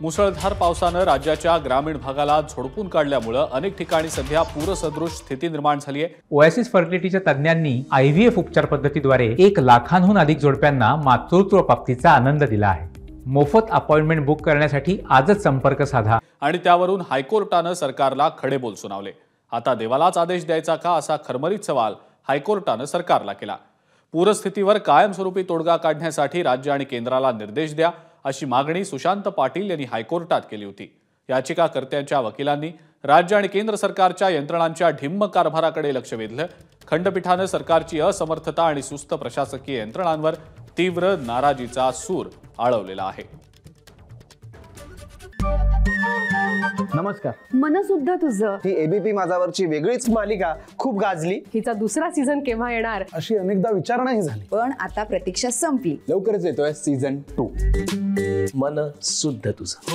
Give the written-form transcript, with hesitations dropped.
मुसळधार पावसानं राज्याच्या ग्रामीण भागाला झोडपून काढल्यामुळे अनेक ठिकाणी सध्या पूरसदृश स्थिती निर्माण झाली आहे। ओएसिस फर्टिलिटीच्या तज्ञांनी IVF उपचार पद्धतीद्वारे 1 लाखांहून अधिक जोडप्यांना मातृत्व प्राप्तीचा आनंद दिला आहे। मोफत अपॉइंटमेंट बुक करण्यासाठी आजच संपर्क साधा। आणि त्यावरून हायकोर्टानं सरकारला खडेबोल सुनावले। आता देवालाच आदेश द्यायचा का असा खरमरीत सवाल हायकोर्टानं सरकारला केला। पूरस्थितीवर कायमस्वरूपी तोडगा काढण्यासाठी राज्य आणि केंद्राला निर्देश द्या अशी मागणी सुशांत पाटील यांनी हायकोर्टात केली होती। याचिकाकर्त्यांच्या वकिलांनी राज्य आणि केंद्र सरकारच्या यंत्रणांच्या ढिम्म कारभाराकडे लक्ष वेधलं। खंडपीठानं सरकारची असमर्थता आणि सुस्त प्रशासकीय यंत्रणांवर तीव्र नाराजीचा सूर आळवलेला आहे। नमस्कार। मन सुद्धा तुझं ही एबीपी माझावरची वेगळीच मालिका खूप गाजली। हिचा दुसरा सीझन केव्हा येणार अशी अनेकदा विचारणाही झाली, पण आता प्रतीक्षा संपली। लवकरच येतोय सीझन 2। मन शुद्ध तुझं